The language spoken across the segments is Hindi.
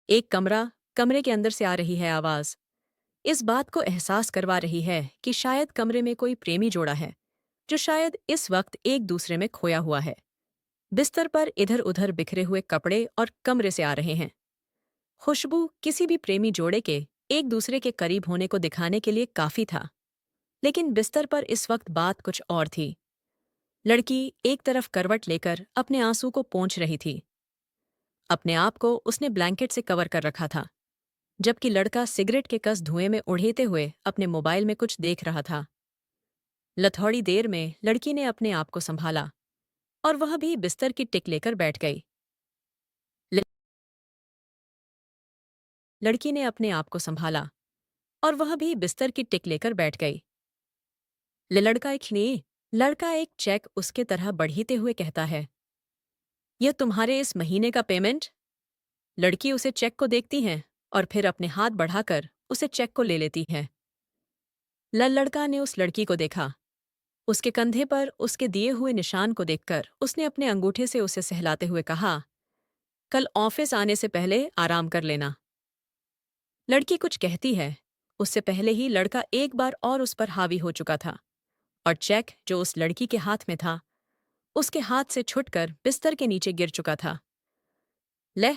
एक कमरे के अंदर से आ रही है आवाज। इस बात को एहसास करवा रही है कि शायद कमरे में कोई प्रेमी जोड़ा है जो शायद इस वक्त एक दूसरे में खोया हुआ है। बिस्तर पर इधर उधर बिखरे हुए कपड़े और कमरे से आ रहे हैं। खुशबू किसी भी प्रेमी जोड़े के एक दूसरे के करीब होने को दिखाने के लिए काफी था। लेकिन बिस्तर पर इस वक्त बात कुछ और थी। लड़की एक तरफ करवट लेकर अपने आंसू को पोंछ रही थी। अपने आप को उसने ब्लैंकेट से कवर कर रखा था, जबकि लड़का सिगरेट के कस धुएं में उड़ेते हुए अपने मोबाइल में कुछ देख रहा था। लथौड़ी देर में लड़की ने अपने आप को संभाला और वह भी बिस्तर की टिक लेकर बैठ गई। ल- लड़की ने अपने आप को संभाला और वह भी बिस्तर की टिक लेकर बैठ गई। लड़का एक चेक उसके तरह बढ़ीते हुए कहता है, यह तुम्हारे इस महीने का पेमेंट। लड़की उसे चेक को देखती है और फिर अपने हाथ बढ़ाकर उसे चेक को ले लेती है। लड़का ने उस लड़की को देखा। उसके कंधे पर उसके दिए हुए निशान को देखकर उसने अपने अंगूठे से उसे सहलाते हुए कहा, कल ऑफिस आने से पहले आराम कर लेना। लड़की कुछ कहती है, उससे पहले ही लड़का एक बार और उस पर हावी हो चुका था और चेक जो उस लड़की के हाथ में था उसके हाथ से छुटकर बिस्तर के नीचे गिर चुका था। ले,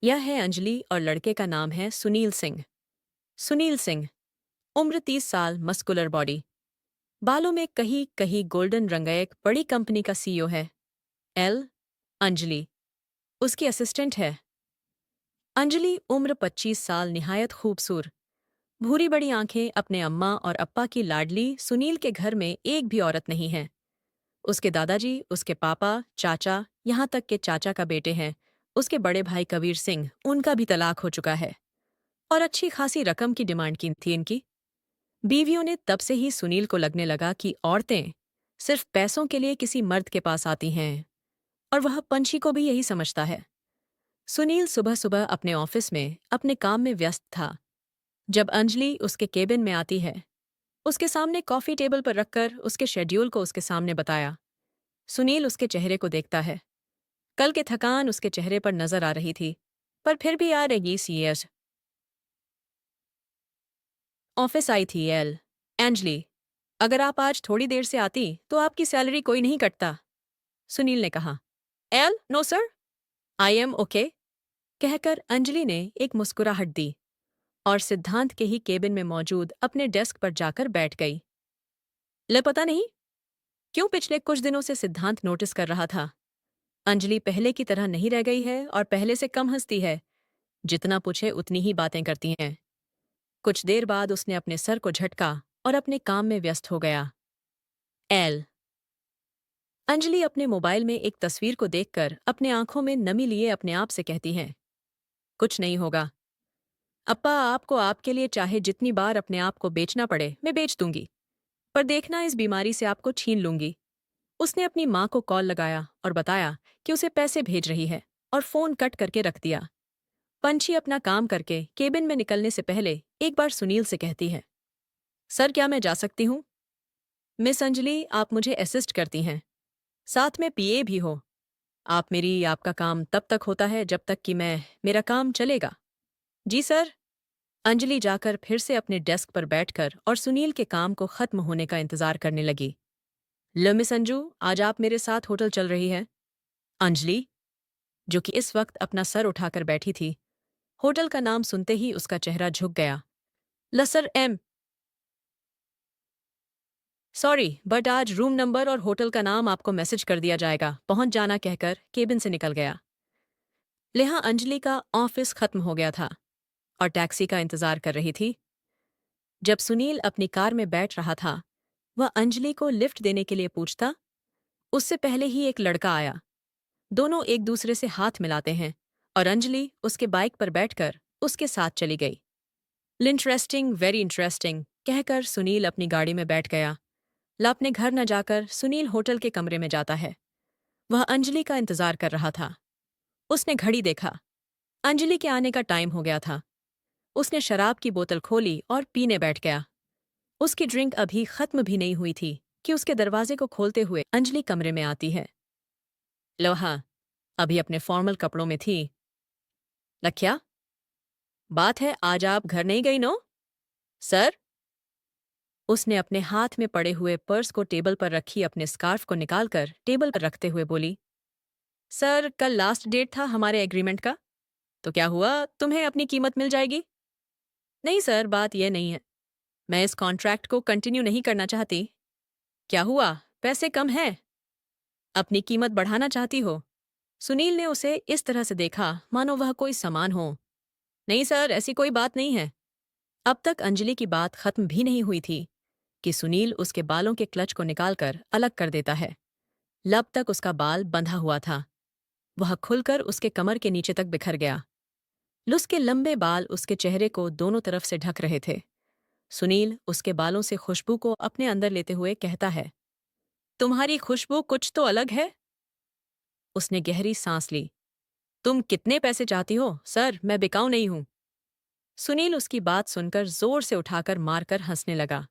यह है अंजलि और लड़के का नाम है सुनील सिंह। सुनील सिंह, उम्र 30 साल, मस्कुलर बॉडी, बालों में कहीं कहीं गोल्डन रंग, एक बड़ी कंपनी का सीईओ है। एल अंजलि उसकी असिस्टेंट है। अंजलि उम्र 25 साल, निहायत खूबसूरत, भूरी बड़ी आंखें, अपने अम्मा और अप्पा की लाडली। सुनील के घर में एक भी औरत नहीं है। उसके दादाजी, उसके पापा, चाचा, यहाँ तक के चाचा का बेटे हैं। उसके बड़े भाई कबीर सिंह, उनका भी तलाक हो चुका है और अच्छी खासी रकम की डिमांड की थी इनकी। बीवियों ने तब से ही सुनील को लगने लगा कि औरतें सिर्फ पैसों के लिए किसी मर्द के पास आती हैं और वह पंछी को भी यही समझता है। सुनील सुबह सुबह अपने ऑफिस में अपने काम में व्यस्त था जब अंजलि उसके केबिन में आती है। उसके सामने कॉफी टेबल पर रखकर उसके शेड्यूल को उसके सामने बताया। सुनील उसके चेहरे को देखता है। कल के थकान उसके चेहरे पर नजर आ रही थी, पर फिर भी आ रही सीएस। ऑफिस आई थी एंजली, अगर आप आज थोड़ी देर से आती तो आपकी सैलरी कोई नहीं कटता। सुनील ने कहा। No sir, I am okay, कहकर अंजलि ने एक मुस्कुराहट दी और सिद्धांत के ही केबिन में मौजूद अपने डेस्क पर जाकर बैठ गई। पता नहीं क्यों पिछले कुछ दिनों से सिद्धांत नोटिस कर रहा था, अंजलि पहले की तरह नहीं रह गई है और पहले से कम हंसती है। जितना पूछे उतनी ही बातें करती हैं। कुछ देर बाद उसने अपने सर को झटका और अपने काम में व्यस्त हो गया। एल अंजलि अपने मोबाइल में एक तस्वीर को देखकर अपने आंखों में नमी लिए अपने आप से कहती है, कुछ नहीं होगा अप्पा, आपको आपके लिए चाहे जितनी बार अपने आप को बेचना पड़े मैं बेच दूंगी, पर देखना इस बीमारी से आपको छीन लूंगी। उसने अपनी माँ को कॉल लगाया और बताया कि उसे पैसे भेज रही है और फोन कट करके रख दिया। पंछी अपना काम करके केबिन में निकलने से पहले एक बार सुनील से कहती है, सर क्या मैं जा सकती हूँ? मिस अंजलि, आप मुझे असिस्ट करती हैं, साथ में पीए भी हो। आपका काम तब तक होता है जब तक कि मेरा काम चलेगा। जी सर। अंजलि जाकर फिर से अपने डेस्क पर बैठकर और सुनील के काम को खत्म होने का इंतजार करने लगी। मिस अंजू, आज आप मेरे साथ होटल चल रही है। अंजलि, जो कि इस वक्त अपना सर उठाकर बैठी थी, होटल का नाम सुनते ही उसका चेहरा झुक गया। लसर एम सॉरी, बट आज रूम नंबर और होटल का नाम आपको मैसेज कर दिया जाएगा, पहुंच जाना, कहकर केबिन से निकल गया। लेहा अंजलि का ऑफिस खत्म हो गया था और टैक्सी का इंतजार कर रही थी। जब सुनील अपनी कार में बैठ रहा था, वह अंजलि को लिफ्ट देने के लिए पूछता, उससे पहले ही एक लड़का आया। दोनों एक दूसरे से हाथ मिलाते हैं और अंजलि उसके बाइक पर बैठकर उसके साथ चली गई। इंटरेस्टिंग, वेरी इंटरेस्टिंग, कहकर सुनील अपनी गाड़ी में बैठ गया। अपने घर न जाकर सुनील होटल के कमरे में जाता है। वह अंजलि का इंतजार कर रहा था। उसने घड़ी देखा। अंजलि के आने का टाइम हो गया था। उसने शराब की बोतल खोली और पीने बैठ गया। उसकी ड्रिंक अभी खत्म भी नहीं हुई थी कि उसके दरवाजे को खोलते हुए अंजलि कमरे में आती है। लोहा अभी अपने फॉर्मल कपड़ों में थी। लख्या, बात है आज आप घर नहीं गई नो? सर? उसने अपने हाथ में पड़े हुए पर्स को टेबल पर रखी अपने स्कार्फ को निकालकर टेबल पर रखते हुए बोली, सर कल लास्ट डेट था हमारे एग्रीमेंट का। तो क्या हुआ, तुम्हें अपनी कीमत मिल जाएगी? नहीं सर, बात यह नहीं है। मैं इस कॉन्ट्रैक्ट को कंटिन्यू नहीं करना चाहती। क्या हुआ, पैसे कम हैं? अपनी कीमत बढ़ाना चाहती हो? सुनील ने उसे इस तरह से देखा मानो वह कोई सामान हो। नहीं सर, ऐसी कोई बात नहीं है। अब तक अंजलि की बात खत्म भी नहीं हुई थी कि सुनील उसके बालों के क्लच को निकालकर अलग कर देता है। लब तक उसका बाल बंधा हुआ था। वह खुलकर उसके कमर के नीचे तक बिखर गया। उसके लंबे बाल उसके चेहरे को दोनों तरफ से ढक रहे थे। सुनील उसके बालों से खुशबू को अपने अंदर लेते हुए कहता है, तुम्हारी खुशबू कुछ तो अलग है। उसने गहरी सांस ली। तुम कितने पैसे चाहती हो? सर, मैं बिकाऊ नहीं हूं। सुनील उसकी बात सुनकर जोर से उठाकर मारकर हंसने लगा।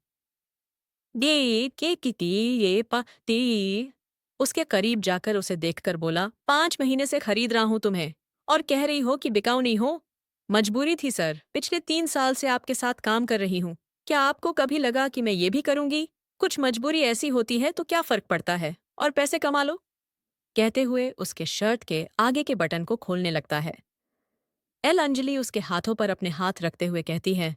ये के किती ये पा ती उसके करीब जाकर उसे देखकर बोला, 5 महीने से खरीद रहा हूं तुम्हें और कह रही हो कि बिकाऊ नहीं हो। मजबूरी थी सर, पिछले 3 साल से आपके साथ काम कर रही हूं। क्या आपको कभी लगा कि मैं ये भी करूंगी? कुछ मजबूरी ऐसी होती है तो क्या फर्क पड़ता है, और पैसे कमा लो। कहते हुए उसके शर्ट के आगे के बटन को खोलने लगता है। एल अंजलि उसके हाथों पर अपने हाथ रखते हुए कहती है,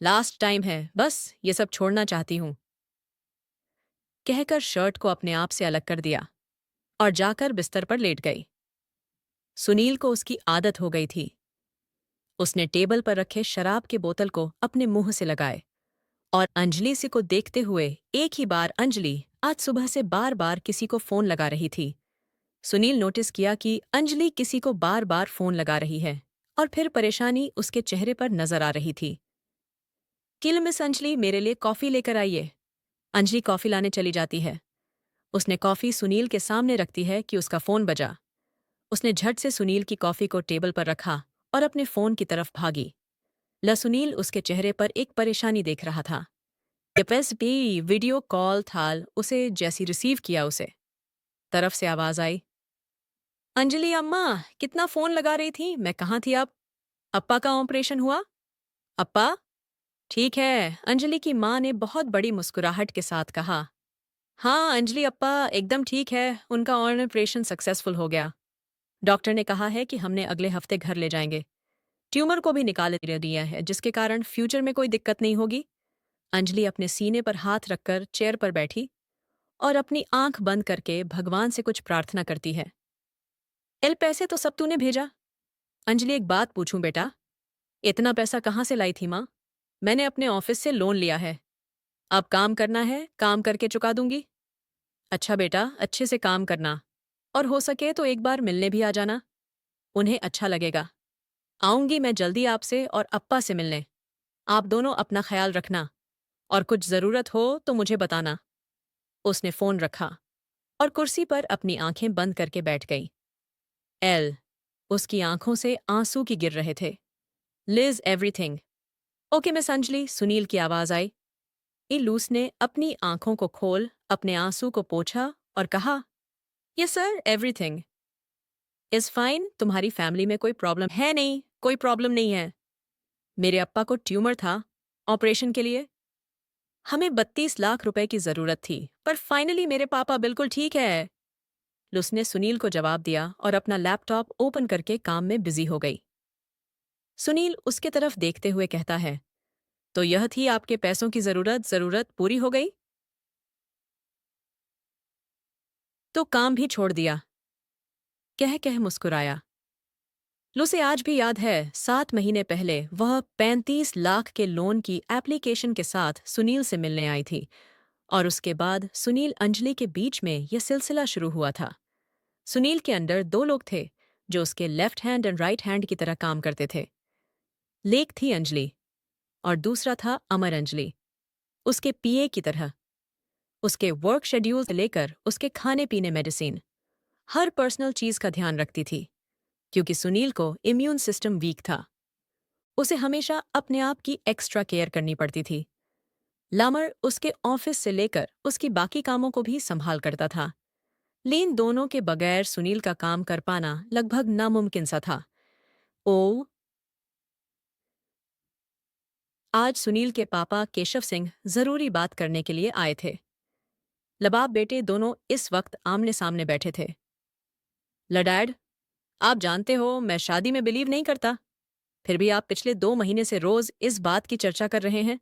लास्ट टाइम है, बस ये सब छोड़ना चाहती हूं। कहकर शर्ट को अपने आप से अलग कर दिया और जाकर बिस्तर पर लेट गई। सुनील को उसकी आदत हो गई थी। उसने टेबल पर रखे शराब के बोतल को अपने मुंह से लगाए और अंजलि से को देखते हुए एक ही बार अंजलि आज सुबह से बार बार किसी को फोन लगा रही थी। सुनील नोटिस किया कि अंजलि किसी को बार बार फोन लगा रही है और फिर परेशानी उसके चेहरे पर नजर आ रही थी। किल मिस अंजलि, मेरे लिए कॉफी लेकर आइए। अंजलि कॉफी लाने चली जाती है। उसने कॉफी सुनील के सामने रखती है कि उसका फोन बजा। उसने झट से सुनील की कॉफी को टेबल पर रखा और अपने फोन की तरफ भागी। सुनील उसके चेहरे पर एक परेशानी देख रहा था। एपएस भी वीडियो कॉल थाल उसे जैसी रिसीव किया उसे तरफ से आवाज आई, अंजलि अम्मा, कितना फोन लगा रही थी, मैं कहाँ थी अब? अप्पा का ऑपरेशन हुआ? अप्पा? ठीक है, अंजलि की माँ ने बहुत बड़ी मुस्कुराहट के साथ कहा। हाँ अंजलि अप्पा एकदम ठीक है, उनका ऑपरेशन सक्सेसफुल हो गया। डॉक्टर ने कहा है कि हमने अगले हफ्ते घर ले जाएंगे। ट्यूमर को भी निकाल दिया है, जिसके कारण फ्यूचर में कोई दिक्कत नहीं होगी। अंजलि अपने सीने पर हाथ रखकर चेयर पर बैठी और अपनी आंख बंद करके भगवान से कुछ प्रार्थना करती है। एल पैसे तो सब तूने भेजा। अंजलि, एक बात पूछूं बेटा, इतना पैसा कहाँ से लाई थी माँ? मैंने अपने ऑफिस से लोन लिया है। अब काम करना है, काम करके चुका दूंगी। अच्छा बेटा, अच्छे से काम करना और हो सके तो एक बार मिलने भी आ जाना, उन्हें अच्छा लगेगा। आऊंगी मैं जल्दी आपसे और अप्पा से मिलने। आप दोनों अपना ख्याल रखना और कुछ जरूरत हो तो मुझे बताना। उसने फोन रखा और कुर्सी पर अपनी आंखें बंद करके बैठ गई। एल उसकी आंखों से आंसू की गिर रहे थे। Please everything okay miss Anjali, Sunil की आवाज आई। लूस ने अपनी आंखों को खोल अपने आंसू को पोंछा और कहा, yes sir, everything is fine. तुम्हारी फैमिली में कोई प्रॉब्लम है? नहीं, कोई प्रॉब्लम नहीं है। मेरे अप्पा को ट्यूमर था, ऑपरेशन के लिए हमें 32 लाख रुपए की जरूरत थी, पर फाइनली मेरे पापा बिल्कुल ठीक है। उसने सुनील को जवाब दिया और अपना लैपटॉप ओपन करके काम में बिजी हो गई। सुनील उसके तरफ देखते हुए कहता है, तो यह थी आपके पैसों की जरूरत पूरी हो गई? तो काम भी छोड़ दिया? कह मुस्कुराया। उसे आज भी याद है, 7 महीने पहले वह 35 लाख के लोन की एप्लीकेशन के साथ सुनील से मिलने आई थी और उसके बाद सुनील अंजलि के बीच में यह सिलसिला शुरू हुआ था। सुनील के अंडर 2 लोग थे जो उसके left hand and right hand की तरह काम करते थे। लेक थी अंजलि और दूसरा था अमर अंजलि, उसके पीए की तरह। उसके वर्क शेड्यूल से लेकर उसके खाने पीने, मेडिसिन, हर पर्सनल चीज का ध्यान रखती थी। क्योंकि सुनील को इम्यून सिस्टम वीक था, उसे हमेशा अपने आप की एक्स्ट्रा केयर करनी पड़ती थी। लामर उसके ऑफिस से लेकर उसकी बाकी कामों को भी संभाल करता था। लेकिन दोनों के बगैर सुनील का काम कर पाना लगभग नामुमकिन सा था। ओ आज सुनील के पापा केशव सिंह जरूरी बात करने के लिए आए थे। लबाब बेटे दोनों इस वक्त आमने सामने बैठे थे। लडैड, आप जानते हो मैं शादी में बिलीव नहीं करता, फिर भी आप पिछले 2 महीने से रोज इस बात की चर्चा कर रहे हैं।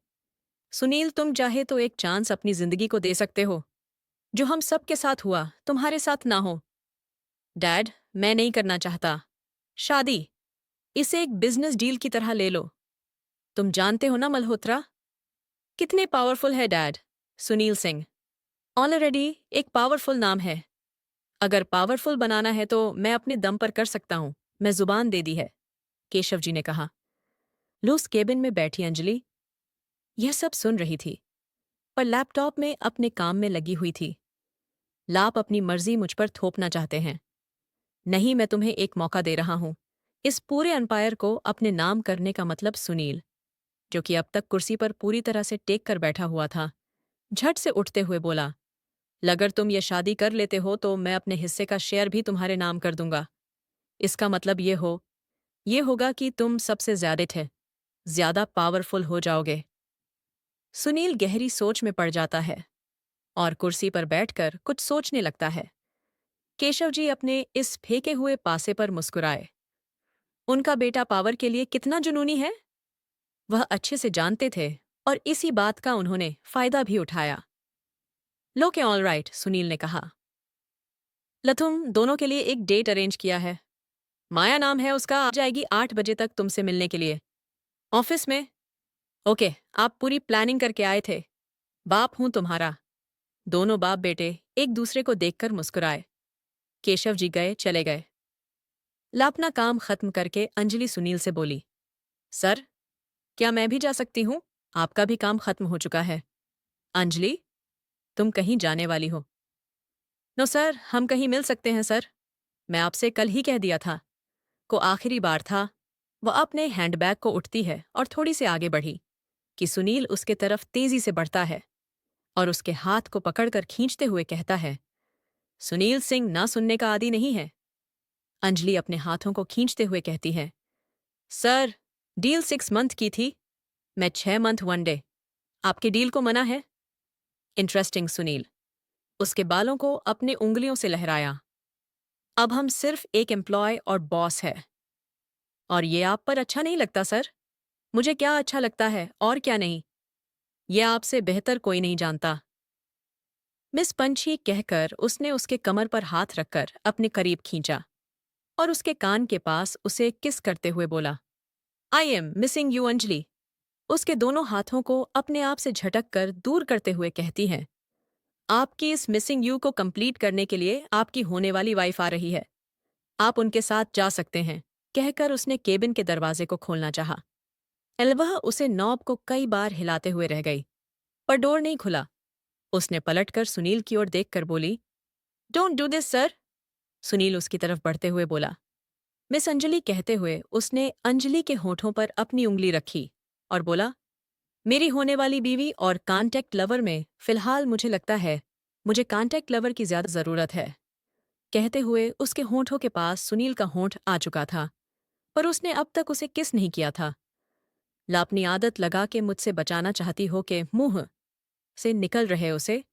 सुनील, तुम चाहे तो एक चांस अपनी जिंदगी को दे सकते हो। जो हम सब के साथ हुआ तुम्हारे साथ ना हो। डैड, मैं नहीं करना चाहता शादी। इसे एक बिजनेस डील की तरह ले लो। तुम जानते हो ना मल्होत्रा कितने पावरफुल है डैड। सुनील सिंह ऑलरेडी एक पावरफुल नाम है। अगर पावरफुल बनाना है तो मैं अपने दम पर कर सकता हूं। मैं जुबान दे दी है, केशव जी ने कहा। लूस केबिन में बैठी अंजलि यह सब सुन रही थी, पर लैपटॉप में अपने काम में लगी हुई थी। लाप अपनी मर्जी मुझ पर थोपना चाहते हैं। नहीं, मैं तुम्हें एक मौका दे रहा हूं। इस पूरे अंपायर को अपने नाम करने का मतलब सुनील, जो कि अब तक कुर्सी पर पूरी तरह से टेक कर बैठा हुआ था, झट से उठते हुए बोला, अगर तुम ये शादी कर लेते हो तो मैं अपने हिस्से का शेयर भी तुम्हारे नाम कर दूंगा। इसका मतलब ये होगा कि तुम सबसे ज्यादा पावरफुल हो जाओगे। सुनील गहरी सोच में पड़ जाता है और कुर्सी पर बैठकर कुछ सोचने लगता है। केशव जी अपने इस फेंके हुए पासे पर मुस्कुराए। उनका बेटा पावर के लिए कितना जुनूनी है, वह अच्छे से जानते थे और इसी बात का उन्होंने फायदा भी उठाया। लो के ऑल राइट, सुनील ने कहा। लथुम दोनों के लिए एक डेट अरेंज किया है। माया नाम है उसका, आ जाएगी 8 बजे तक तुमसे मिलने के लिए ऑफिस में। ओके, आप पूरी प्लानिंग करके आए थे। बाप हूं तुम्हारा। दोनों बाप बेटे एक दूसरे को देखकर मुस्कुराए। केशव जी चले गए। लापना काम खत्म करके अंजलि सुनील से बोली, सर, क्या मैं भी जा सकती हूं? आपका भी काम खत्म हो चुका है। अंजलि, तुम कहीं जाने वाली हो? नो सर, हम कहीं मिल सकते हैं सर। मैं आपसे कल ही कह दिया था। को आखिरी बार था। वह अपने हैंडबैग को उठती है और थोड़ी से आगे बढ़ी कि सुनील उसके तरफ तेजी से बढ़ता है और उसके हाथ को पकड़कर खींचते हुए कहता है, सुनील सिंह ना सुनने का आदी नहीं है। अंजलि अपने हाथों को खींचते हुए कहती है, सर, डील 6 मंथ की थी, मैं 6 मंथ 1 डे। आपके डील को मना है? इंटरेस्टिंग सुनील उसके बालों को अपने उंगलियों से लहराया। अब हम सिर्फ एक एम्प्लॉय और बॉस है। और ये आप पर अच्छा नहीं लगता सर? मुझे क्या अच्छा लगता है और क्या नहीं, यह आपसे बेहतर कोई नहीं जानता। मिस पंछी कहकर उसने उसके कमर पर हाथ रखकर अपने करीब खींचा और उसके कान के पास उसे किस करते हुए बोला, I am missing you Anjali. उसके दोनों हाथों को अपने आप से झटक कर दूर करते हुए कहती हैं, आपकी इस मिसिंग यू को कंप्लीट करने के लिए आपकी होने वाली वाइफ आ रही है। आप उनके साथ जा सकते हैं। कहकर उसने केबिन के दरवाजे को खोलना चाहा। वह उसे नॉब को कई बार हिलाते हुए रह गई, पर डोर नहीं खुला। उसने पलटकर सुनील की ओर देखकर बोली, don't do this sir. Sunil उसकी तरफ बढ़ते हुए बोला। मिस अंजलि कहते हुए उसने अंजलि के होठों पर अपनी उंगली रखी और बोला, मेरी होने वाली बीवी और कॉन्टैक्ट लवर में फिलहाल मुझे लगता है मुझे कॉन्टैक्ट लवर की ज्यादा जरूरत है। कहते हुए उसके होठों के पास सुनील का होंठ आ चुका था, पर उसने अब तक उसे किस नहीं किया था। लापनी आदत लगा के मुझसे बचाना चाहती हो के मुंह से निकल रहे उसे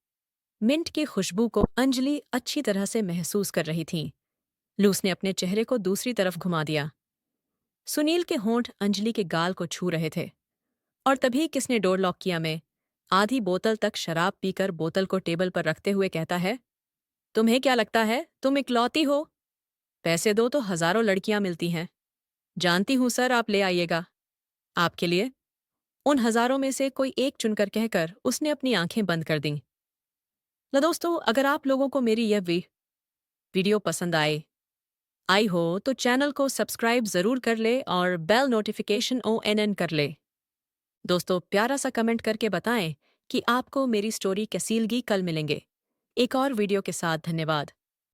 मिंट की खुशबू को अंजलि अच्छी तरह से महसूस कर रही थी। लूस ने अपने चेहरे को दूसरी तरफ घुमा दिया। सुनील के होंठ अंजलि के गाल को छू रहे थे और तभी किसने डोर लॉक किया में आधी बोतल तक शराब पीकर बोतल को टेबल पर रखते हुए कहता है, तुम्हें क्या लगता है तुम इकलौती हो? पैसे दो तो हजारों लड़कियां मिलती हैं। जानती हूं सर, आप ले आइएगा। आपके लिए उन हजारों में से कोई एक चुनकर कहकर उसने अपनी आंखें बंद कर दीं। दोस्तों, अगर आप लोगों को मेरी यह वीडियो पसंद आई हो तो चैनल को सब्सक्राइब जरूर कर ले और बेल नोटिफिकेशन ONN कर ले। दोस्तों, प्यारा सा कमेंट करके बताएं कि आपको मेरी स्टोरी कैसी लगी। कल मिलेंगे एक और वीडियो के साथ। धन्यवाद।